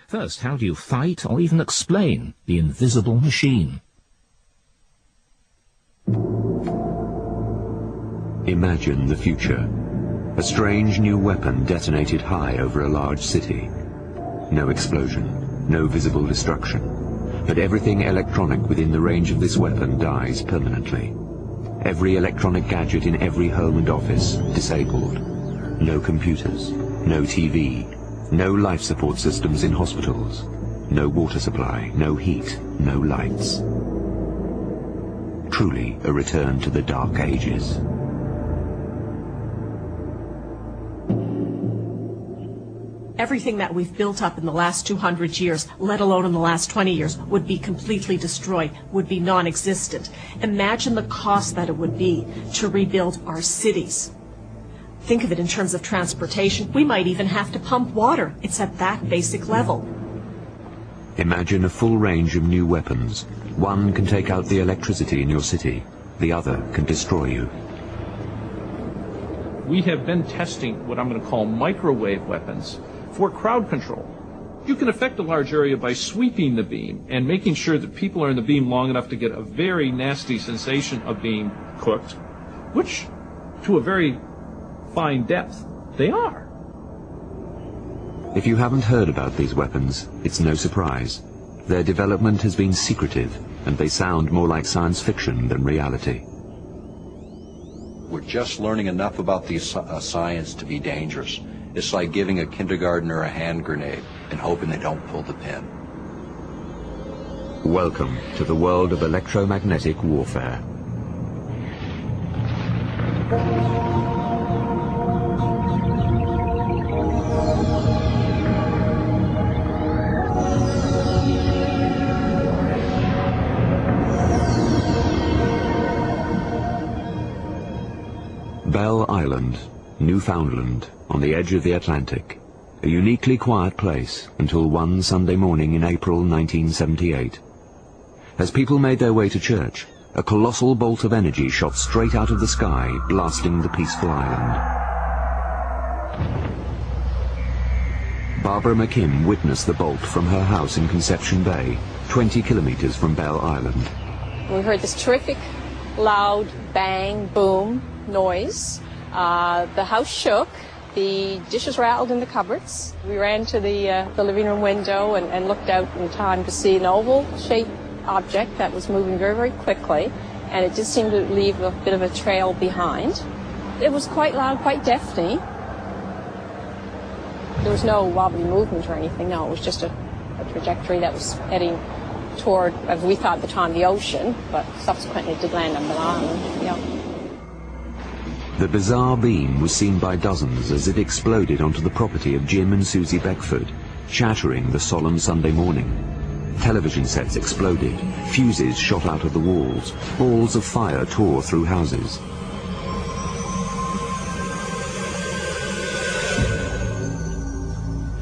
First, how do you fight or even explain the invisible machine? Imagine the future. A strange new weapon detonated high over a large city. No explosion, no visible destruction, but everything electronic within the range of this weapon dies permanently. Every electronic gadget in every home and office disabled. No computers, no TV, no life support systems in hospitals, no water supply, no heat, no lights. Truly a return to the Dark Ages. Everything that we've built up in the last 200 years, let alone in the last 20 years, would be completely destroyed, would be non-existent. Imagine the cost that it would be to rebuild our cities. Think of it in terms of transportation. We might even have to pump water. It's at that basic level. Imagine a full range of new weapons. One can take out the electricity in your city. The other can destroy you. We have been testing what I'm going to call microwave weapons for crowd control. You can affect a large area by sweeping the beam and making sure that people are in the beam long enough to get a very nasty sensation of being cooked, which, to a very fine depth, they are. If you haven't heard about these weapons, it's no surprise. Their development has been secretive, and they sound more like science fiction than reality. We're just learning enough about the science to be dangerous. It's like giving a kindergartner a hand grenade and hoping they don't pull the pin. Welcome to the world of electromagnetic warfare. Bell Island, Newfoundland, on the edge of the Atlantic. A uniquely quiet place until one Sunday morning in April 1978. As people made their way to church, a colossal bolt of energy shot straight out of the sky, blasting the peaceful island. Barbara McKim witnessed the bolt from her house in Conception Bay, 20 kilometers from Bell Island. We heard this terrific, loud bang, boom noise. The house shook. The dishes rattled in the cupboards. We ran to the living room window and looked out in time to see an oval-shaped object that was moving very, very quickly, and it just seemed to leave a bit of a trail behind. It was quite loud, quite deafening. There was no wobbly movement or anything, no. It was just a trajectory that was heading toward, as we thought at the time, the ocean, but subsequently it did land on the island, yeah. The bizarre beam was seen by dozens as it exploded onto the property of Jim and Susie Beckford, shattering the solemn Sunday morning. Television sets exploded, fuses shot out of the walls, balls of fire tore through houses.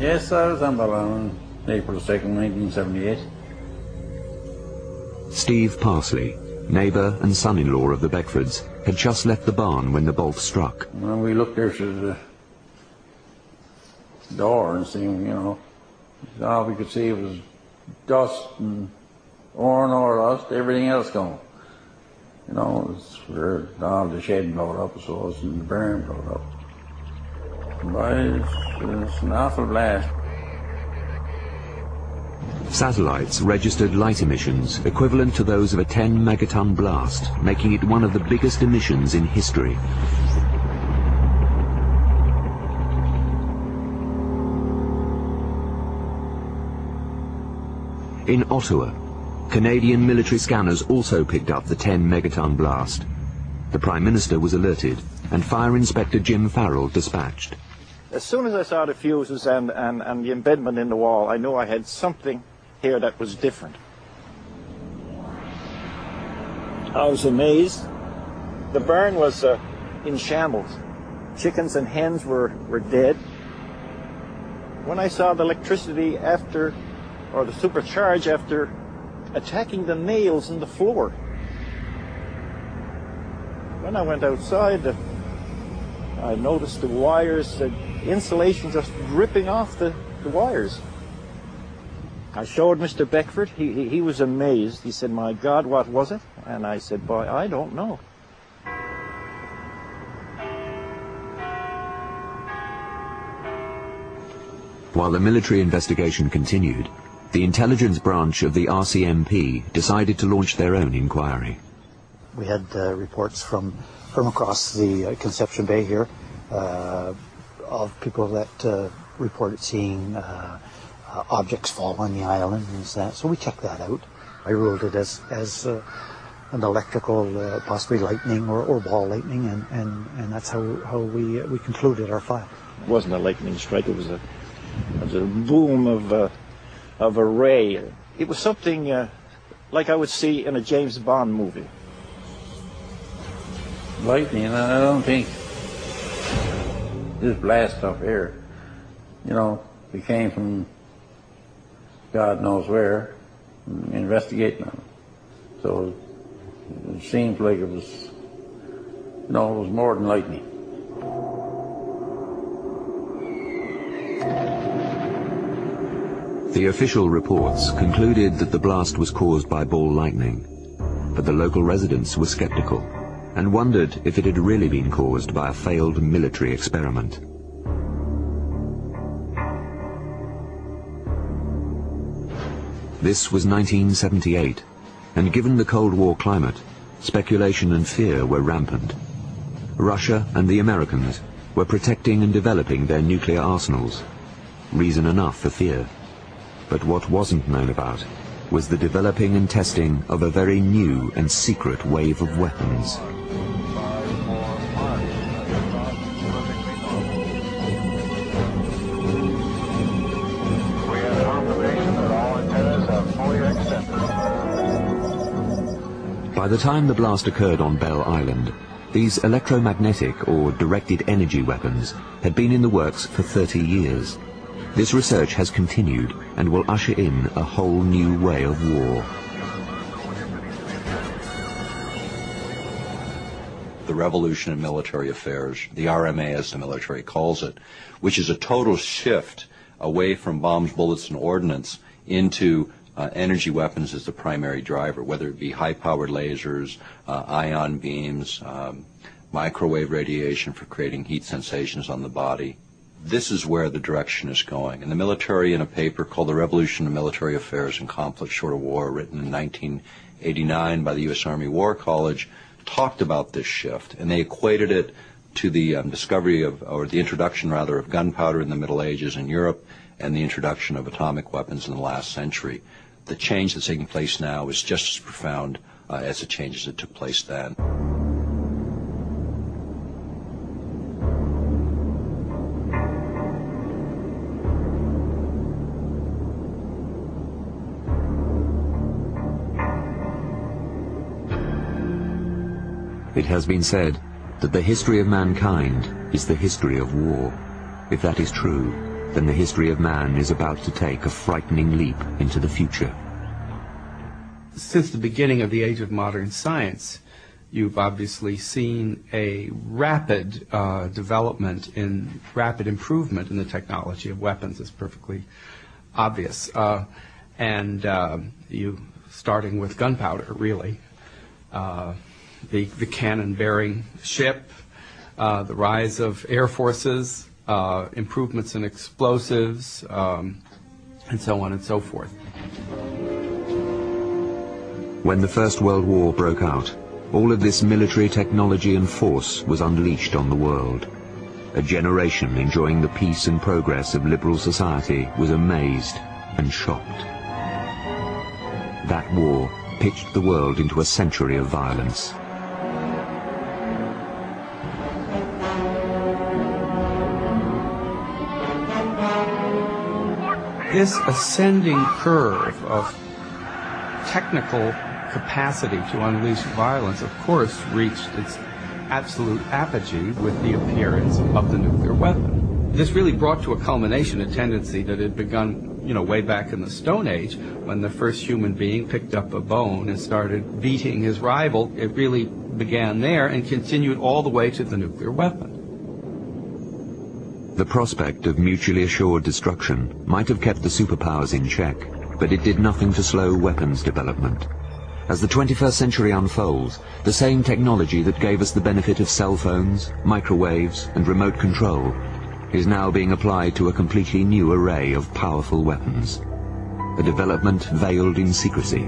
Yes, I was on Bell Island, April 2nd, 1978. Steve Parsley, neighbour and son-in-law of the Beckfords, had just left the barn when the bolt struck. When we looked there through the door and seen, all we could see was dust and ore dust, everything else gone. It was where all the shed blowed up, I suppose, and the barn blowed up. But it's an awful blast. Satellites registered light emissions equivalent to those of a 10-megaton blast, making it one of the biggest emissions in history. In Ottawa, Canadian military scanners also picked up the 10-megaton blast. The Prime Minister was alerted, and Fire Inspector Jim Farrell dispatched. As soon as I saw the fuses and the embedment in the wall, I knew I had something here that was different. I was amazed. The barn was in shambles. Chickens and hens were dead. When I saw the electricity after, or the supercharge after attacking the nails in the floor, when I went outside, I noticed the wires, the insulation just ripping off the wires. I showed Mr. Beckford. He was amazed. He said, "My God, what was it?" And I said, "Boy, I don't know." While the military investigation continued, the intelligence branch of the RCMP decided to launch their own inquiry. We had reports from across the Conception Bay here of people that reported seeing objects fall on the island and that. So we checked that out. I ruled it as an electrical, possibly lightning or ball lightning, and that's how we concluded our file. It wasn't a lightning strike. It was a boom of a ray. It was something like I would see in a James Bond movie. Lightning, I don't think this blast up here, it came from God knows where, investigating them. So it seems like it was, it was more than lightning. The official reports concluded that the blast was caused by ball lightning, but the local residents were skeptical and wondered if it had really been caused by a failed military experiment. This was 1978, and given the Cold War climate, speculation and fear were rampant. Russia and the Americans were protecting and developing their nuclear arsenals. Reason enough for fear. But what wasn't known about was the developing and testing of a very new and secret wave of weapons. By the time the blast occurred on Bell Island, these electromagnetic or directed energy weapons had been in the works for 30 years. This research has continued and will usher in a whole new way of war. The revolution in military affairs, the RMA as the military calls it, which is a total shift away from bombs, bullets, and ordnance into energy weapons as the primary driver, whether it be high-powered lasers, ion beams, microwave radiation for creating heat sensations on the body. This is where the direction is going. And the military, in a paper called The Revolution in Military Affairs and Conflict Short of War, written in 1989 by the U.S. Army War College, talked about this shift, and they equated it to the discovery of, or the introduction rather, of gunpowder in the Middle Ages in Europe and the introduction of atomic weapons in the last century. The change that's taking place now is just as profound as the changes that took place then. It has been said that the history of mankind is the history of war. If that is true, then the history of man is about to take a frightening leap into the future. Since the beginning of the age of modern science, you've obviously seen a rapid development in rapid improvement in the technology of weapons. It's perfectly obvious. You starting with gunpowder, really. The cannon-bearing ship, the rise of air forces, improvements in explosives, and so on and so forth. When the First World War broke out, all of this military technology and force was unleashed on the world. A generation enjoying the peace and progress of liberal society was amazed and shocked. That war pitched the world into a century of violence. This ascending curve of technical capacity to unleash violence, of course, reached its absolute apogee with the appearance of the nuclear weapon. This really brought to a culmination a tendency that had begun, way back in the Stone Age, when the first human being picked up a bone and started beating his rival. It really began there and continued all the way to the nuclear weapon. The prospect of mutually assured destruction might have kept the superpowers in check, but it did nothing to slow weapons development. As the 21st century unfolds, the same technology that gave us the benefit of cell phones, microwaves, and remote control is now being applied to a completely new array of powerful weapons. A development veiled in secrecy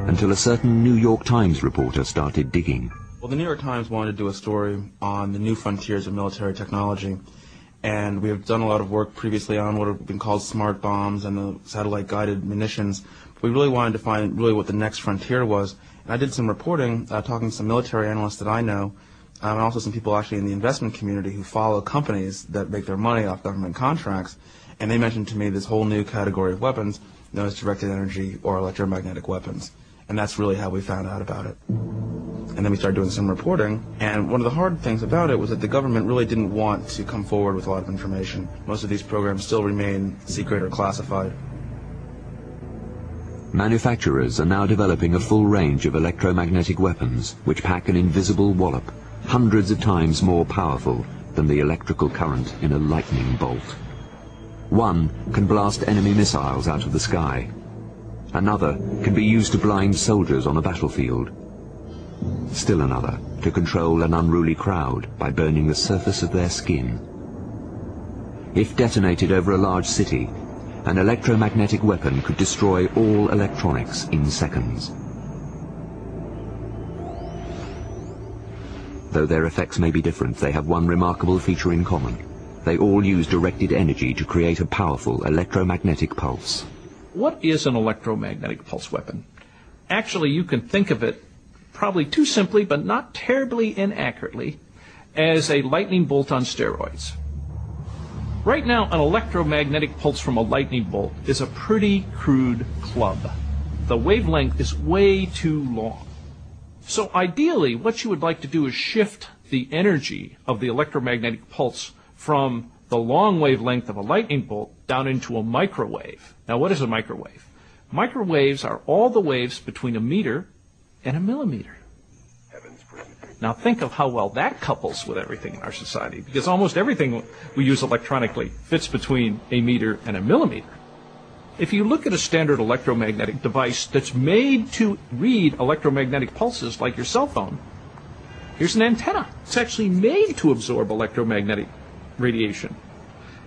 until a certain New York Times reporter started digging. Well, the New York Times wanted to do a story on the new frontiers of military technology, and we have done a lot of work previously on what have been called smart bombs and the satellite-guided munitions. We really wanted to find really what the next frontier was, and I did some reporting, talking to some military analysts that I know, and also some people actually in the investment community who follow companies that make their money off government contracts, and they mentioned to me this whole new category of weapons known as directed energy or electromagnetic weapons, and that's really how we found out about it. And then we started doing some reporting, and one of the hard things about it was that the government really didn't want to come forward with a lot of information. Most of these programs still remain secret or classified. Manufacturers are now developing a full range of electromagnetic weapons which pack an invisible wallop, hundreds of times more powerful than the electrical current in a lightning bolt. One can blast enemy missiles out of the sky. Another can be used to blind soldiers on a battlefield. Still another to control an unruly crowd by burning the surface of their skin. If detonated over a large city, an electromagnetic weapon could destroy all electronics in seconds. Though their effects may be different, they have one remarkable feature in common. They all use directed energy to create a powerful electromagnetic pulse. What is an electromagnetic pulse weapon? Actually, you can think of it probably too simply, but not terribly inaccurately, as a lightning bolt on steroids. Right now, an electromagnetic pulse from a lightning bolt is a pretty crude club. The wavelength is way too long. So ideally, what you would like to do is shift the energy of the electromagnetic pulse from the long wavelength of a lightning bolt down into a microwave. Now, what is a microwave? Microwaves are all the waves between a meter and a millimeter. Now think of how well that couples with everything in our society, because almost everything we use electronically fits between a meter and a millimeter. If you look at a standard electromagnetic device that's made to read electromagnetic pulses like your cell phone, here's an antenna. It's actually made to absorb electromagnetic radiation.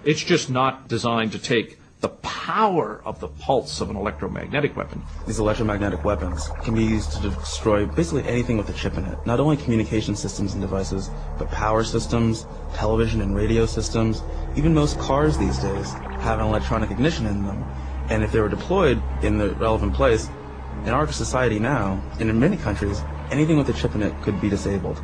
It's just not designed to take the power of the pulse of an electromagnetic weapon. These electromagnetic weapons can be used to destroy basically anything with a chip in it. Not only communication systems and devices, but power systems, television and radio systems. Even most cars these days have an electronic ignition in them. And if they were deployed in the relevant place, in our society now, and in many countries, anything with a chip in it could be disabled.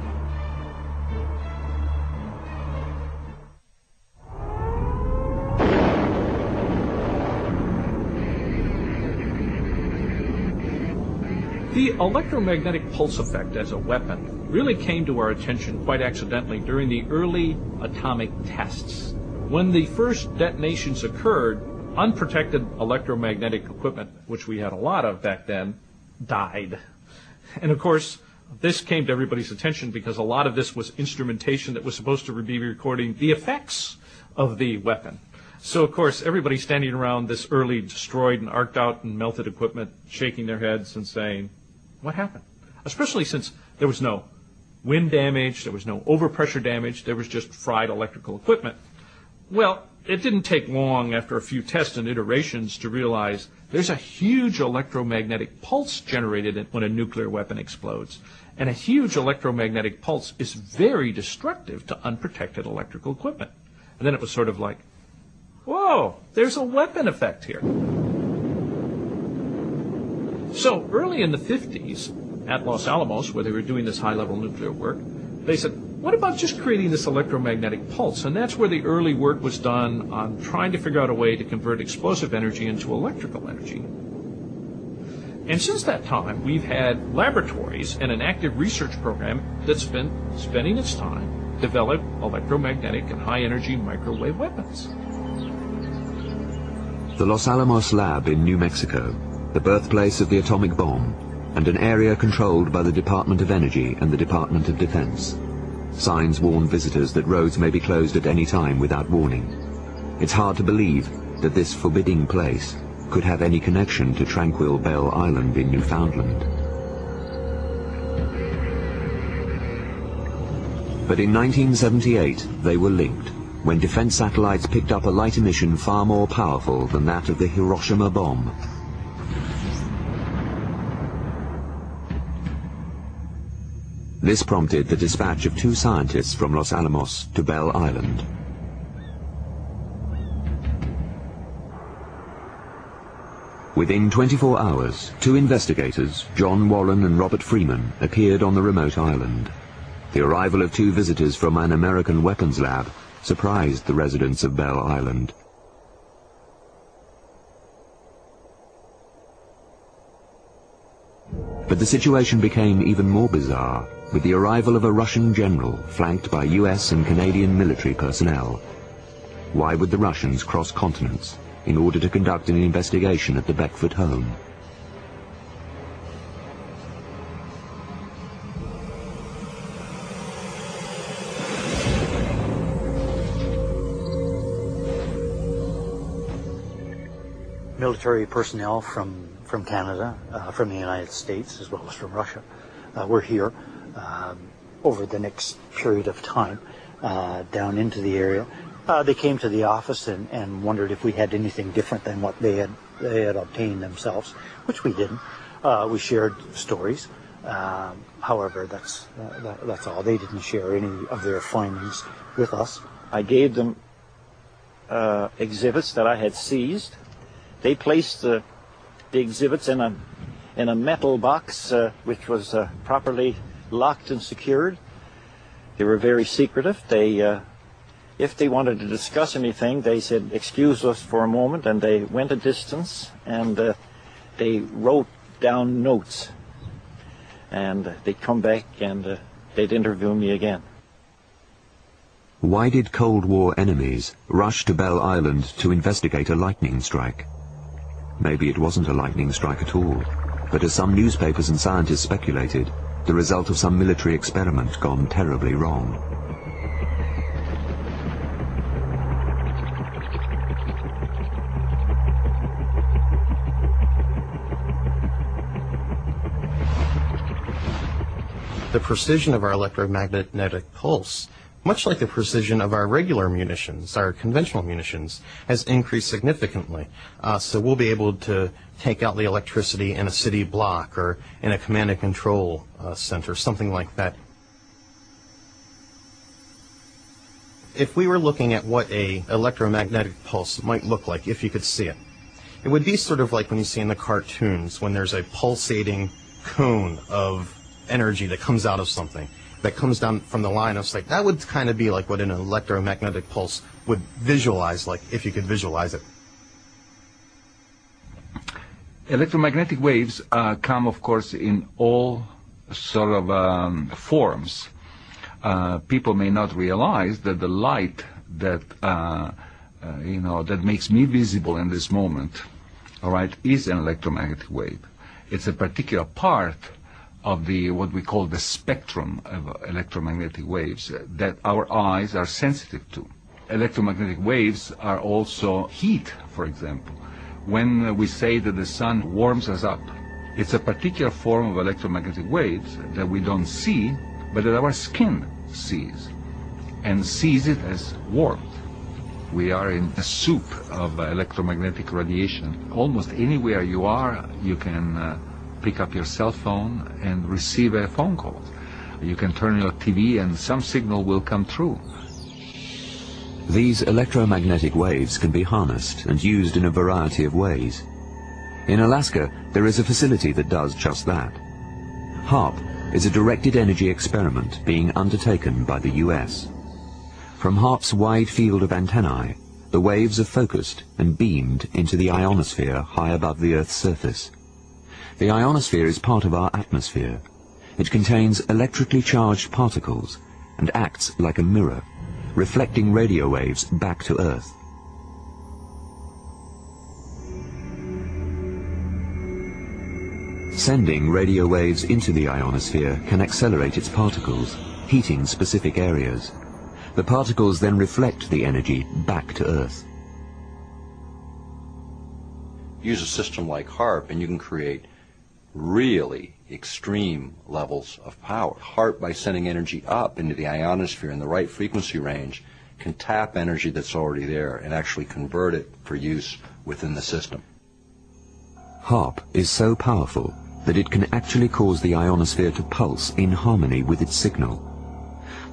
The electromagnetic pulse effect as a weapon really came to our attention quite accidentally during the early atomic tests. When the first detonations occurred, unprotected electromagnetic equipment, which we had a lot of back then, died. And of course, this came to everybody's attention because a lot of this was instrumentation that was supposed to be recording the effects of the weapon. So, of course, everybody standing around this early destroyed and arced out and melted equipment, shaking their heads and saying, what happened? Especially since there was no wind damage, there was no overpressure damage, there was just fried electrical equipment. Well, it didn't take long after a few tests and iterations to realize there's a huge electromagnetic pulse generated when a nuclear weapon explodes. And a huge electromagnetic pulse is very destructive to unprotected electrical equipment. And then it was sort of like, whoa, there's a weapon effect here. So early in the 50s, at Los Alamos, where they were doing this high-level nuclear work, they said, what about just creating this electromagnetic pulse? And that's where the early work was done on trying to figure out a way to convert explosive energy into electrical energy. And since that time, we've had laboratories and an active research program that's been spending its time develop electromagnetic and high-energy microwave weapons. The Los Alamos lab in New Mexico, the birthplace of the atomic bomb, and an area controlled by the Department of Energy and the Department of Defense. Signs warn visitors that roads may be closed at any time without warning. It's hard to believe that this forbidding place could have any connection to tranquil Bell Island in Newfoundland. But in 1978, they were linked, when defense satellites picked up a light emission far more powerful than that of the Hiroshima bomb. This prompted the dispatch of 2 scientists from Los Alamos to Bell Island. Within 24 hours, 2 investigators, John Warren and Robert Freeman, appeared on the remote island. The arrival of 2 visitors from an American weapons lab surprised the residents of Bell Island. But the situation became even more bizarre with the arrival of a Russian general flanked by US and Canadian military personnel. Why would the Russians cross continents in order to conduct an investigation at the Beckford home? Military personnel from Canada, from the United States, as well as from Russia, were here over the next period of time down into the area. They came to the office and wondered if we had anything different than what they had obtained themselves, which we didn't. We shared stories. However, that's all. They didn't share any of their findings with us. I gave them exhibits that I had seized. They placed the exhibits in a metal box which was properly locked and secured. They were very secretive. If they wanted to discuss anything, they said, "Excuse us for a moment," and they went a distance and they wrote down notes. And they'd come back and they'd interview me again. Why did Cold War enemies rush to Bell Island to investigate a lightning strike? Maybe it wasn't a lightning strike at all, but as some newspapers and scientists speculated, the result of some military experiment gone terribly wrong. The precision of our electromagnetic pulse, much like the precision of our regular munitions, our conventional munitions, has increased significantly. So we'll be able to take out the electricity in a city block or in a command and control center, something like that. If we were looking at what a electromagnetic pulse might look like, if you could see it, it would be sort of like when you see in the cartoons when there's a pulsating cone of energy that comes out of something, that comes down from the line of sight. That would kind of be like what an electromagnetic pulse would visualize like, if you could visualize it. Electromagnetic waves come, of course, in all sort of forms. People may not realize that the light that that makes me visible in this moment, all right, is an electromagnetic wave. It's a particular part of the what we call the spectrum of electromagnetic waves that our eyes are sensitive to. Electromagnetic waves are also heat, for example. When we say that the sun warms us up, it's a particular form of electromagnetic waves that we don't see, but that our skin sees, and sees it as warmth. We are in a soup of electromagnetic radiation. Almost anywhere you are, you can pick up your cell phone and receive a phone call. You can turn your TV and some signal will come through. These electromagnetic waves can be harnessed and used in a variety of ways. In Alaska, there is a facility that does just that. HAARP is a directed energy experiment being undertaken by the US. From HAARP's wide field of antennae, the waves are focused and beamed into the ionosphere high above the Earth's surface. The ionosphere is part of our atmosphere. It contains electrically charged particles and acts like a mirror, reflecting radio waves back to Earth. Sending radio waves into the ionosphere can accelerate its particles, heating specific areas. The particles then reflect the energy back to Earth. use a system like HARP and you can create really extreme levels of power. HARP, by sending energy up into the ionosphere in the right frequency range, can tap energy that's already there and actually convert it for use within the system. HARP is so powerful that it can actually cause the ionosphere to pulse in harmony with its signal.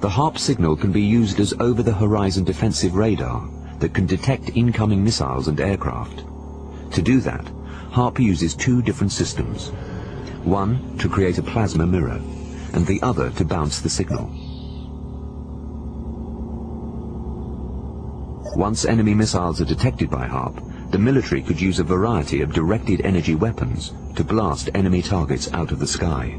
The HARP signal can be used as over-the-horizon defensive radar that can detect incoming missiles and aircraft. To do that, HARP uses two different systems. One to create a plasma mirror, and the other to bounce the signal. Once enemy missiles are detected by HARP, the military could use a variety of directed energy weapons to blast enemy targets out of the sky.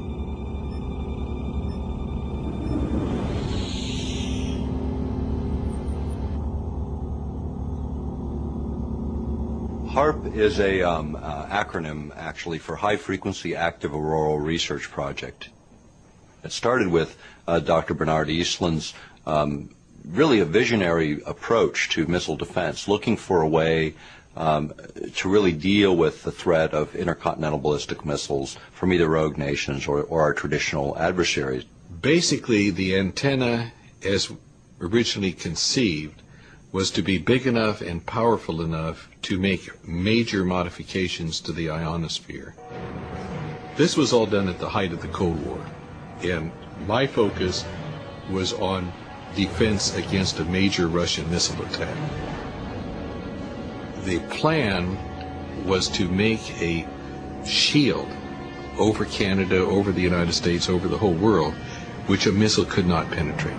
HARP is a acronym actually for High Frequency Active Auroral Research Project. It started with Dr. Bernard Eastland's really a visionary approach to missile defense, looking for a way to really deal with the threat of intercontinental ballistic missiles from either rogue nations or our traditional adversaries. Basically, the antenna, as originally conceived, was to be big enough and powerful enough to make major modifications to the ionosphere. This was all done at the height of the Cold War, and my focus was on defense against a major Russian missile attack. The plan was to make a shield over Canada, over the United States, over the whole world, which a missile could not penetrate.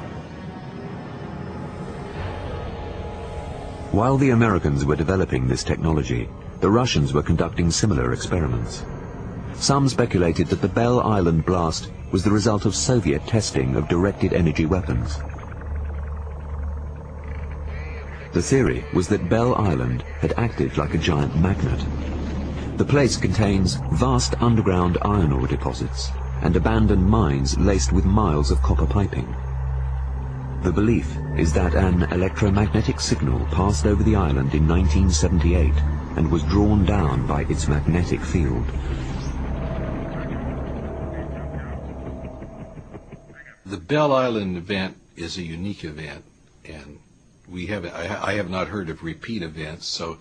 While the Americans were developing this technology, the Russians were conducting similar experiments. Some speculated that the Belle Island blast was the result of Soviet testing of directed energy weapons. The theory was that Belle Island had acted like a giant magnet. The place contains vast underground iron ore deposits and abandoned mines laced with miles of copper piping. The belief is that an electromagnetic signal passed over the island in 1978 and was drawn down by its magnetic field. The Belle Island event is a unique event, and I have not heard of repeat events, so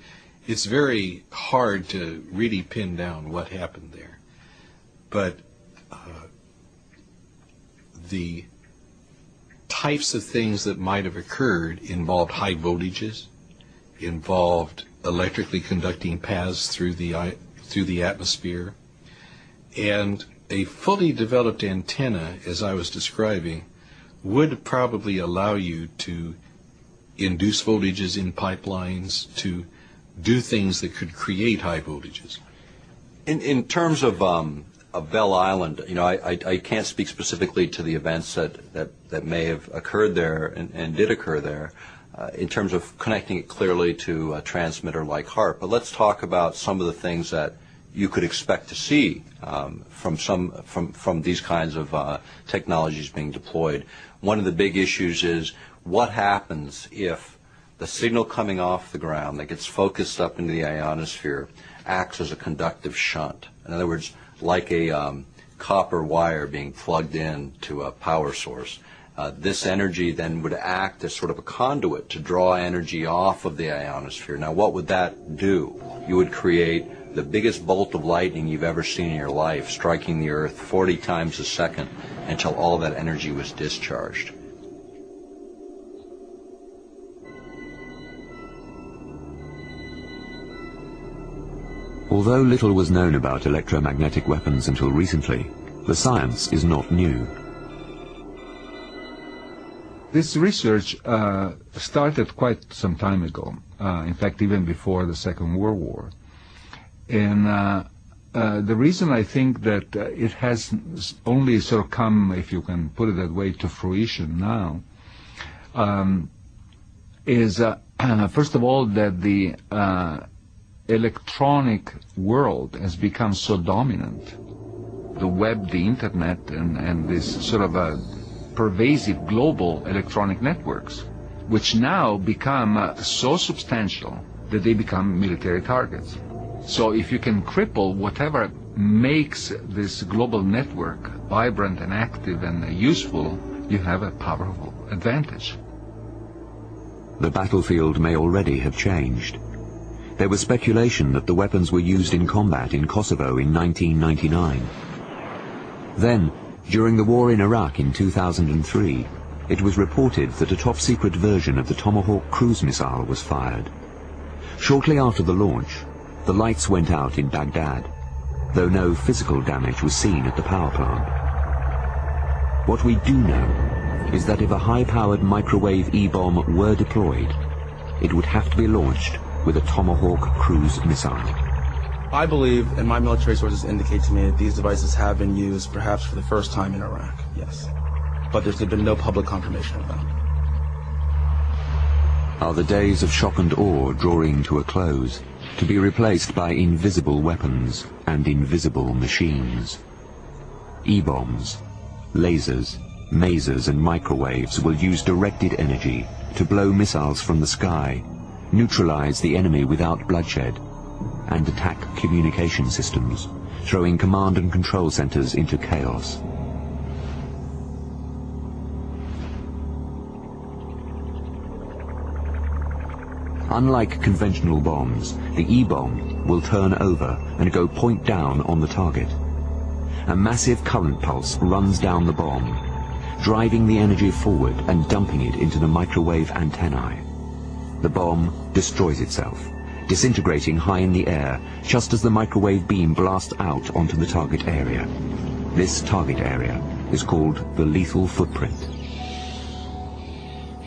it's very hard to really pin down what happened there. But the types of things that might have occurred involved high voltages, involved electrically conducting paths through the atmosphere, and a fully developed antenna, as I was describing, would probably allow you to induce voltages in pipelines, to do things that could create high voltages. In terms of Belle Island, you know, I can't speak specifically to the events that may have occurred there and did occur there in terms of connecting it clearly to a transmitter like HARP. But let's talk about some of the things that you could expect to see from these kinds of technologies being deployed. One of the big issues is what happens if the signal coming off the ground that gets focused up into the ionosphere acts as a conductive shunt. In other words, like a copper wire being plugged in to a power source. This energy then would act as sort of a conduit to draw energy off of the ionosphere. Now, what would that do? You would create the biggest bolt of lightning you've ever seen in your life, striking the Earth 40 times a second until all that energy was discharged. Although little was known about electromagnetic weapons until recently, the science is not new. This research started quite some time ago, in fact even before the Second World War. And the reason I think that it has only sort of come, if you can put it that way, to fruition now, is first of all that the electronic world has become so dominant. The web, the internet, and this sort of a pervasive global electronic networks, which now become so substantial that they become military targets. So if you can cripple whatever makes this global network vibrant and active and useful, you have a powerful advantage. The battlefield may already have changed. There was speculation that the weapons were used in combat in Kosovo in 1999. Then, during the war in Iraq in 2003, it was reported that a top-secret version of the Tomahawk cruise missile was fired. Shortly after the launch, the lights went out in Baghdad, though no physical damage was seen at the power plant. What we do know is that if a high-powered microwave E-bomb were deployed, it would have to be launched with a Tomahawk cruise missile. I believe, and my military sources indicate to me, that these devices have been used perhaps for the first time in Iraq, yes. But there's been no public confirmation of that. Are the days of shock and awe drawing to a close, to be replaced by invisible weapons and invisible machines? E-bombs, lasers, masers and microwaves will use directed energy to blow missiles from the sky, neutralize the enemy without bloodshed, and attack communication systems, throwing command and control centers into chaos. Unlike conventional bombs, the E-bomb will turn over and go point down on the target. A massive current pulse runs down the bomb, driving the energy forward and dumping it into the microwave antennae. The bomb destroys itself, disintegrating high in the air just as the microwave beam blasts out onto the target area. This target area is called the lethal footprint.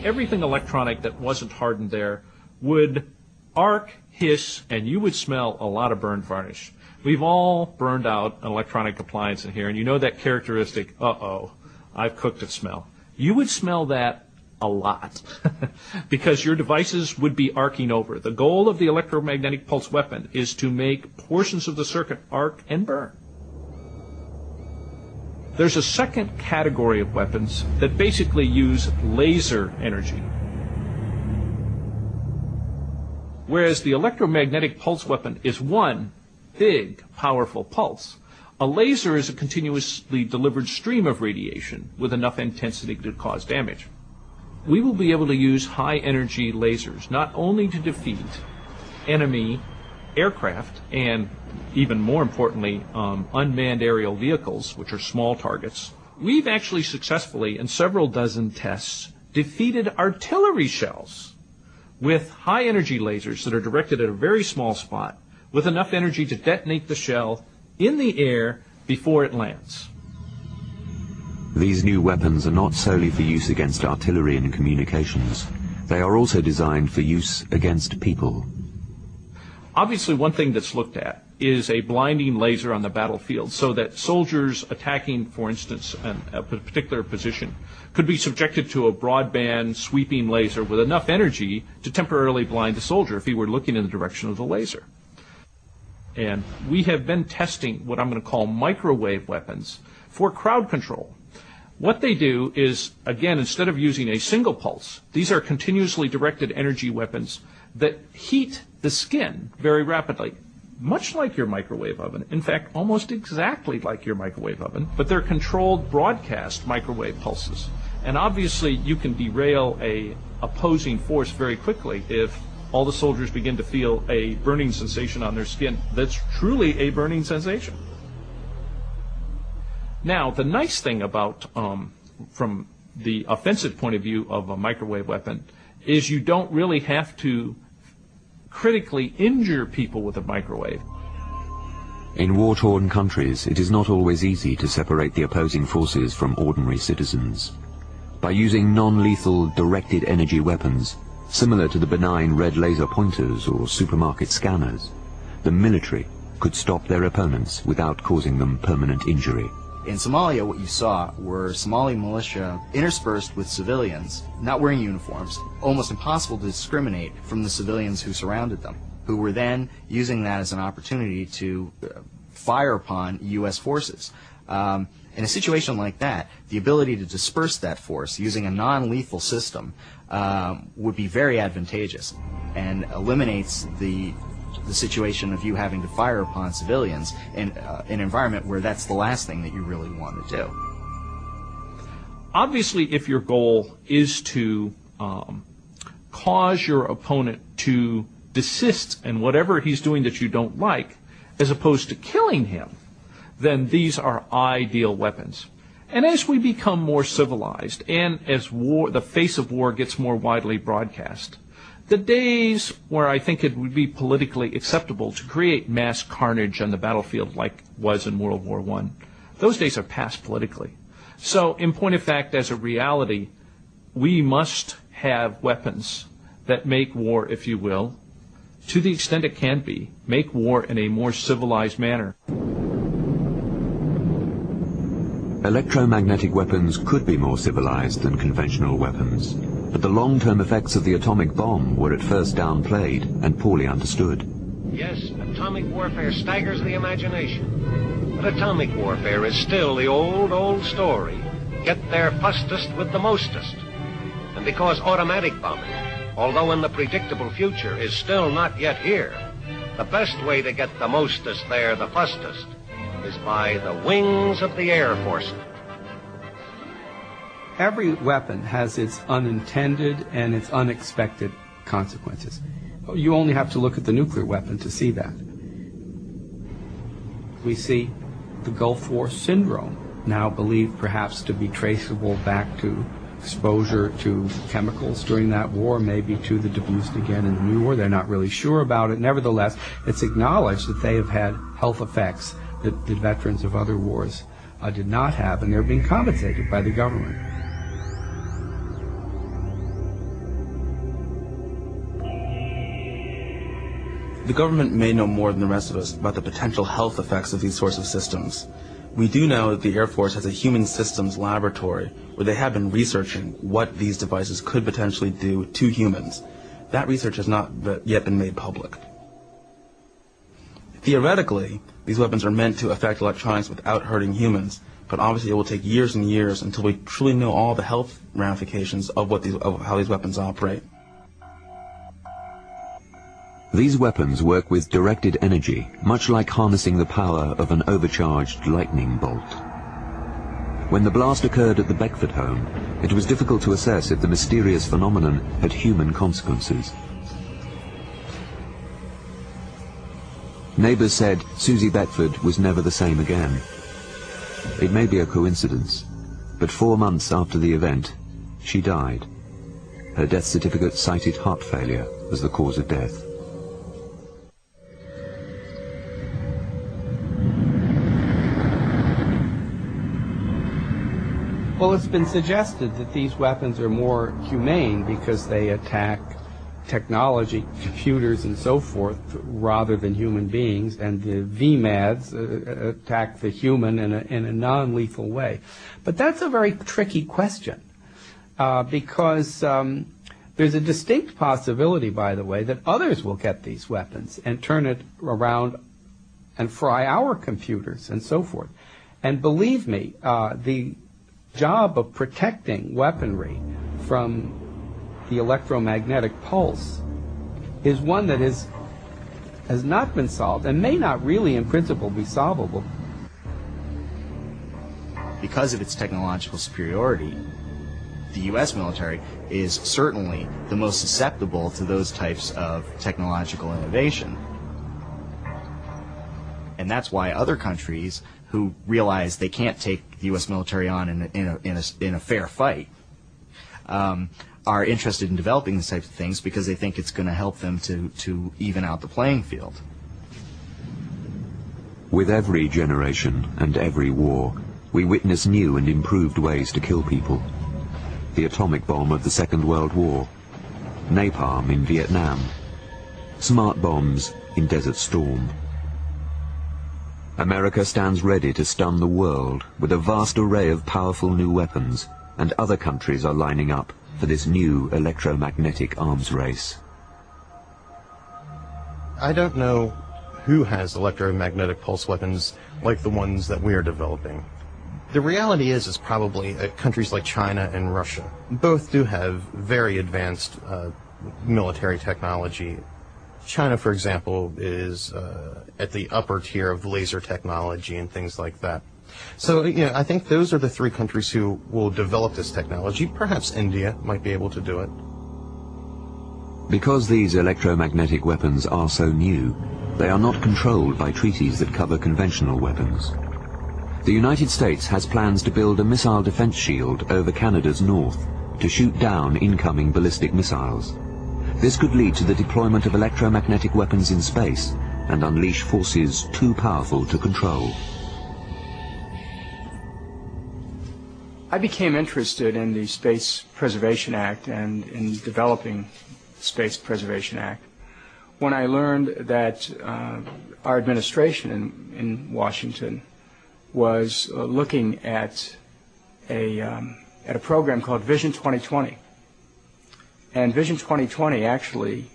Everything electronic that wasn't hardened there would arc, hiss, and you would smell a lot of burned varnish. We've all burned out an electronic appliance in here, and you know that characteristic, uh-oh, I've cooked it smell. You would smell that a lot because your devices would be arcing over. The goal of the electromagnetic pulse weapon is to make portions of the circuit arc and burn. There's a second category of weapons that basically use laser energy. Whereas the electromagnetic pulse weapon is one big, powerful pulse, a laser is a continuously delivered stream of radiation with enough intensity to cause damage. We will be able to use high-energy lasers not only to defeat enemy aircraft and, even more importantly, unmanned aerial vehicles, which are small targets. We've actually successfully, in several dozen tests, defeated artillery shells with high-energy lasers that are directed at a very small spot with enough energy to detonate the shell in the air before it lands. These new weapons are not solely for use against artillery and communications. They are also designed for use against people. Obviously, one thing that's looked at is a blinding laser on the battlefield so that soldiers attacking, for instance, a particular position could be subjected to a broadband sweeping laser with enough energy to temporarily blind the soldier if he were looking in the direction of the laser. And we have been testing what I'm going to call microwave weapons for crowd control. What they do is, again, instead of using a single pulse, these are continuously directed energy weapons that heat the skin very rapidly, much like your microwave oven. In fact, almost exactly like your microwave oven, but they're controlled broadcast microwave pulses. And obviously, you can derail a opposing force very quickly if all the soldiers begin to feel a burning sensation on their skin. That's truly a burning sensation. Now, the nice thing about, from the offensive point of view of a microwave weapon, is you don't really have to critically injure people with a microwave. In war-torn countries, it is not always easy to separate the opposing forces from ordinary citizens. By using non-lethal directed energy weapons, similar to the benign red laser pointers or supermarket scanners, the military could stop their opponents without causing them permanent injury. In Somalia, what you saw were Somali militia interspersed with civilians, not wearing uniforms, almost impossible to discriminate from the civilians who surrounded them, who were then using that as an opportunity to fire upon U.S. forces. In a situation like that, the ability to disperse that force using a non-lethal system would be very advantageous and eliminates the the situation of you having to fire upon civilians in an environment where that's the last thing that you really want to do. Obviously, if your goal is to cause your opponent to desist in whatever he's doing that you don't like, as opposed to killing him, then these are ideal weapons. And as we become more civilized, and as the face of war gets more widely broadcast, the days where I think it would be politically acceptable to create mass carnage on the battlefield like was in World War I, those days are past politically. So, in point of fact, as a reality, we must have weapons that make war, if you will, to the extent it can be, make war in a more civilized manner. Electromagnetic weapons could be more civilized than conventional weapons, but the long-term effects of the atomic bomb were at first downplayed and poorly understood. Yes, atomic warfare staggers the imagination, but atomic warfare is still the old story. Get there fastest with the mostest. And because automatic bombing, although in the predictable future, is still not yet here, the best way to get the mostest there the fastest is by the wings of the Air Force. Every weapon has its unintended and its unexpected consequences. You only have to look at the nuclear weapon to see that. We see the Gulf War syndrome, now believed perhaps to be traceable back to exposure to chemicals during that war, maybe to the abused again in the new war. They're not really sure about it. Nevertheless, it's acknowledged that they have had health effects that the veterans of other wars did not have, and they're being compensated by the government. The government may know more than the rest of us about the potential health effects of these sorts of systems. We do know that the Air Force has a human systems laboratory where they have been researching what these devices could potentially do to humans. That research has not yet been made public. Theoretically, these weapons are meant to affect electronics without hurting humans, but obviously it will take years and years until we truly know all the health ramifications of how these weapons operate. These weapons work with directed energy, much like harnessing the power of an overcharged lightning bolt. When the blast occurred at the Beckford home, it was difficult to assess if the mysterious phenomenon had human consequences. Neighbors said Susie Beckford was never the same again. It may be a coincidence, but 4 months after the event, she died. Her death certificate cited heart failure as the cause of death. Well, it's been suggested that these weapons are more humane because they attack technology, computers, and so forth, rather than human beings, and the VMADs attack the human in a non-lethal way. But that's a very tricky question because there's a distinct possibility, by the way, that others will get these weapons and turn it around and fry our computers and so forth. And believe me, the job of protecting weaponry from the electromagnetic pulse is one that has not been solved and may not really in principle be solvable. Because of its technological superiority, the U.S. military is certainly the most susceptible to those types of technological innovation. And that's why other countries who realize they can't take the U.S. military on in a fair fight are interested in developing these types of things because they think it's going to help them to even out the playing field. With every generation and every war, we witness new and improved ways to kill people. The atomic bomb of the Second World War, napalm in Vietnam, smart bombs in Desert Storm. America stands ready to stun the world with a vast array of powerful new weapons, and other countries are lining up for this new electromagnetic arms race. I don't know who has electromagnetic pulse weapons like the ones that we are developing. The reality is probably countries like China and Russia. Both do have very advanced military technology. China, for example, is at the upper tier of laser technology and things like that. So, I think those are the three countries who will develop this technology. Perhaps India might be able to do it. Because these electromagnetic weapons are so new, they are not controlled by treaties that cover conventional weapons. The United States has plans to build a missile defense shield over Canada's north to shoot down incoming ballistic missiles. This could lead to the deployment of electromagnetic weapons in space and unleash forces too powerful to control. I became interested in the Space Preservation Act and in developing the Space Preservation Act when I learned that our administration in Washington was looking at a program called Vision 2020. And Vision 2020 actually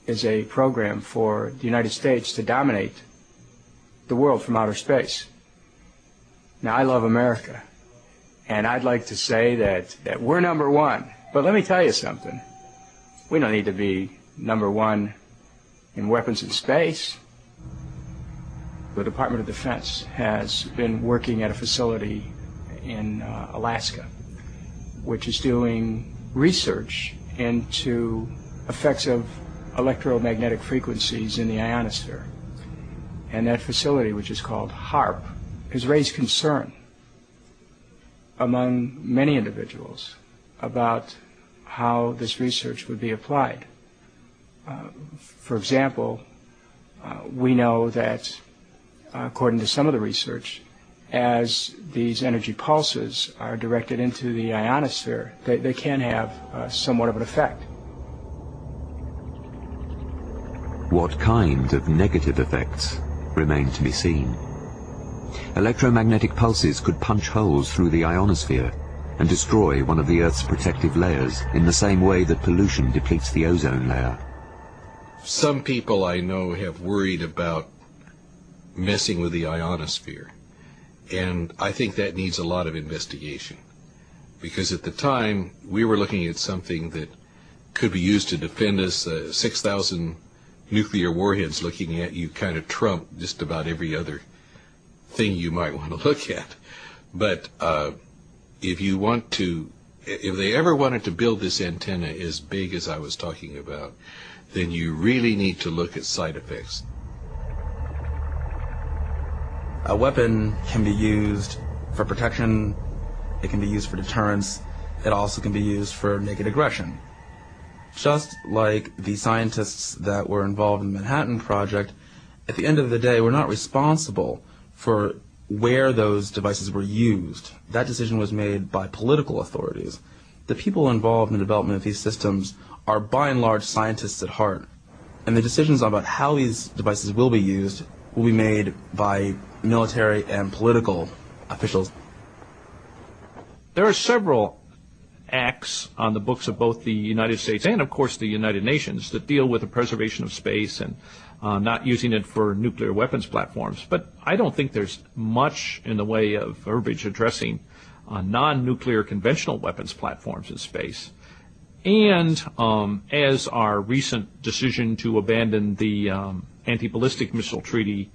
is a program for the United States to dominate the world from outer space. Now, I love America, and I'd like to say that we're number one. But let me tell you something. We don't need to be number one in weapons in space. The Department of Defense has been working at a facility in Alaska, which is doing research into effects of electromagnetic frequencies in the ionosphere. And that facility, which is called HAARP, has raised concern among many individuals about how this research would be applied. For example, we know that, according to some of the research, as these energy pulses are directed into the ionosphere, they can have somewhat of an effect. What kind of negative effects remain to be seen. Electromagnetic pulses could punch holes through the ionosphere and destroy one of the Earth's protective layers in the same way that pollution depletes the ozone layer. Some people I know have worried about messing with the ionosphere, and I think that needs a lot of investigation, because at the time we were looking at something that could be used to defend us. 6,000 nuclear warheads looking at you kind of trump just about every other thing you might want to look at. But if they ever wanted to build this antenna as big as I was talking about, then you really need to look at side effects. A weapon can be used for protection, it can be used for deterrence, it also can be used for naked aggression. Just like the scientists that were involved in the Manhattan Project, at the end of the day, we're not responsible for where those devices were used. That decision was made by political authorities. The people involved in the development of these systems are by and large scientists at heart, and the decisions about how these devices will be used will be made by military and political officials. There are several acts on the books of both the United States and, of course, the United Nations that deal with the preservation of space and not using it for nuclear weapons platforms. But I don't think there's much in the way of verbiage addressing non-nuclear conventional weapons platforms in space. And as our recent decision to abandon the anti-ballistic missile treaty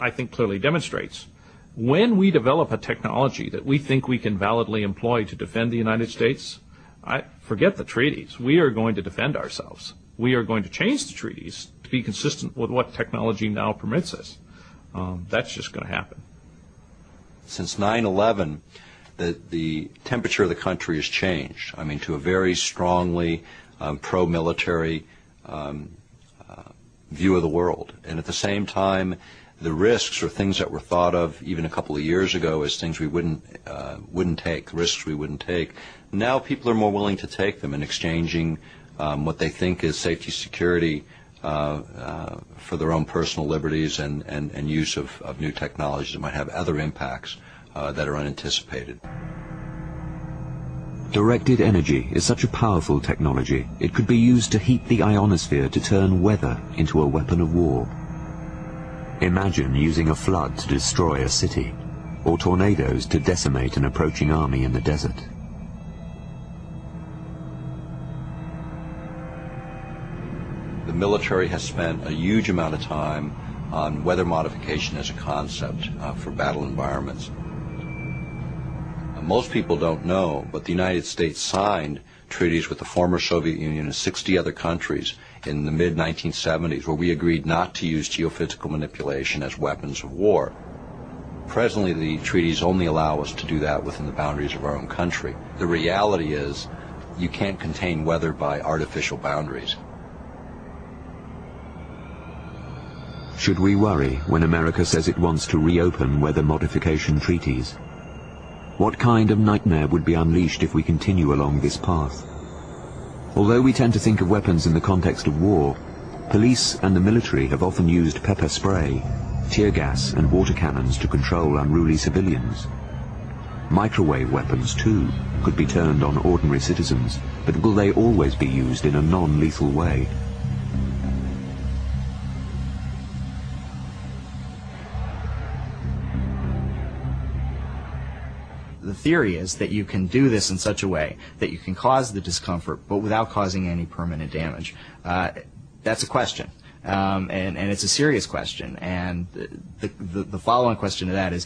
I think clearly demonstrates, when we develop a technology that we think we can validly employ to defend the United States, forget the treaties. We are going to defend ourselves. We are going to change the treaties to be consistent with what technology now permits us. That's just going to happen. Since 9/11, the temperature of the country has changed. I mean, to a very strongly pro-military view of the world. And at the same time, the risks or things that were thought of even a couple of years ago as things we wouldn't take, risks we wouldn't take, now people are more willing to take them and exchanging what they think is safety, security for their own personal liberties and use of new technologies that might have other impacts that are unanticipated. Directed energy is such a powerful technology, it could be used to heat the ionosphere to turn weather into a weapon of war. Imagine using a flood to destroy a city, or tornadoes to decimate an approaching army in the desert. the military has spent a huge amount of time on weather modification as a concept for battle environments. Most people don't know, but the United States signed treaties with the former Soviet Union and 60 other countries in the mid-1970s where we agreed not to use geophysical manipulation as weapons of war. Presently, the treaties only allow us to do that within the boundaries of our own country. The reality is you can't contain weather by artificial boundaries. Should we worry when America says it wants to reopen weather modification treaties? What kind of nightmare would be unleashed if we continue along this path? Although we tend to think of weapons in the context of war, police and the military have often used pepper spray, tear gas and water cannons to control unruly civilians. Microwave weapons, too, could be turned on ordinary citizens, but will they always be used in a non-lethal way? The theory is that you can do this in such a way that you can cause the discomfort, but without causing any permanent damage. That's a question, and it's a serious question. And the following question to that is,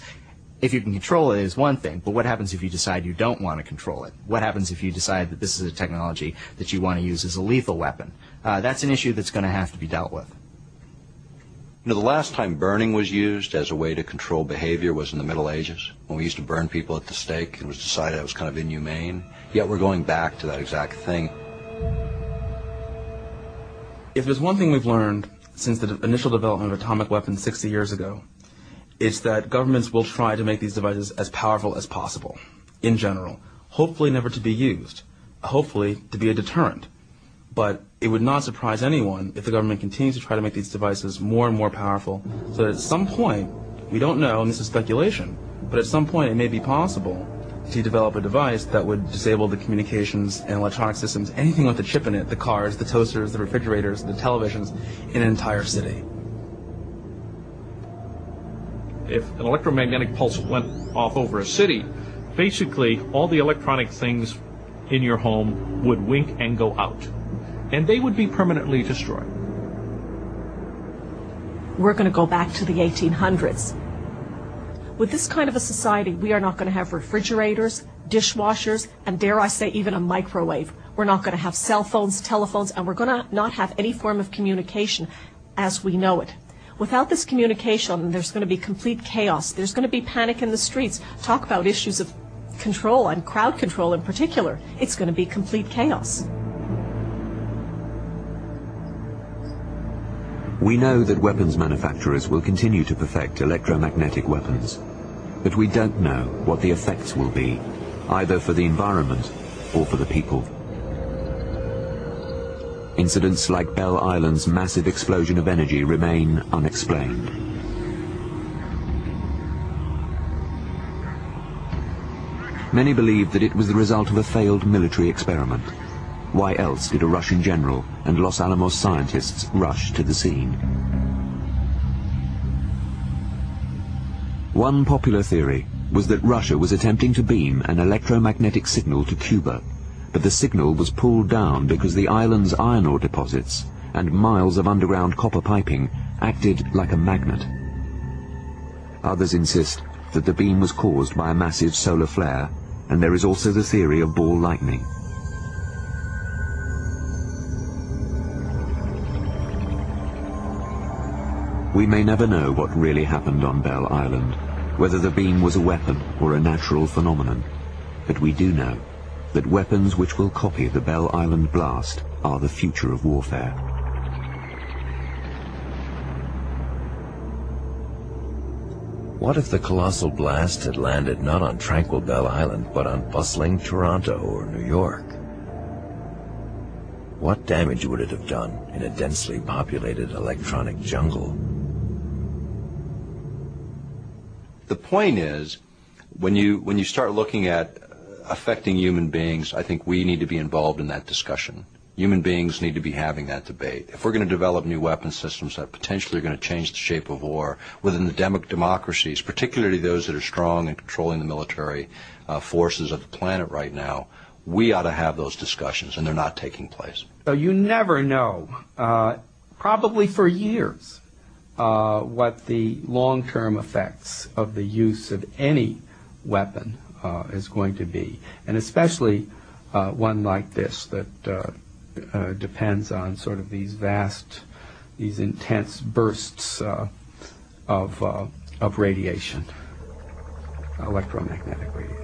if you can control it is one thing, but what happens if you decide you don't want to control it? What happens if you decide that this is a technology that you want to use as a lethal weapon? That's an issue that's going to have to be dealt with. You know, the last time burning was used as a way to control behavior was in the Middle Ages, when we used to burn people at the stake. It was decided it was kind of inhumane. Yet we're going back to that exact thing. If there's one thing we've learned since the initial development of atomic weapons 60 years ago, it's that governments will try to make these devices as powerful as possible, in general. Hopefully never to be used. Hopefully to be a deterrent. But it would not surprise anyone if the government continues to try to make these devices more and more powerful, so that at some point, we don't know, and this is speculation, but at some point it may be possible to develop a device that would disable the communications and electronic systems, anything with a chip in it, the cars, the toasters, the refrigerators, the televisions, in an entire city. If an electromagnetic pulse went off over a city, basically all the electronic things in your home would wink and go out, and they would be permanently destroyed. We're going to go back to the 1800s. With this kind of a society, we are not going to have refrigerators, dishwashers, and dare I say even a microwave. We're not going to have cell phones, telephones, and we're going to not have any form of communication as we know it. Without this communication, there's going to be complete chaos. There's going to be panic in the streets. Talk about issues of control and crowd control in particular. It's going to be complete chaos. We know that weapons manufacturers will continue to perfect electromagnetic weapons, but we don't know what the effects will be, either for the environment or for the people. Incidents like Bell Island's massive explosion of energy remain unexplained. Many believe that it was the result of a failed military experiment. Why else did a Russian general and Los Alamos scientists rush to the scene? One popular theory was that Russia was attempting to beam an electromagnetic signal to Cuba, but the signal was pulled down because the island's iron ore deposits and miles of underground copper piping acted like a magnet. Others insist that the beam was caused by a massive solar flare, and there is also the theory of ball lightning. We may never know what really happened on Bell Island, whether the beam was a weapon or a natural phenomenon, but we do know that weapons which will copy the Bell Island blast are the future of warfare. What if the colossal blast had landed not on tranquil Bell Island, but on bustling Toronto or New York? What damage would it have done in a densely populated electronic jungle? The point is, when you start looking at affecting human beings, I think we need to be involved in that discussion. Human beings need to be having that debate. If we're going to develop new weapon systems that potentially are going to change the shape of war within the democracies, particularly those that are strong and controlling the military forces of the planet right now, we ought to have those discussions, and they're not taking place. So you never know probably for years, what the long-term effects of the use of any weapon is going to be, and especially one like this that depends on sort of these intense bursts of radiation, electromagnetic radiation.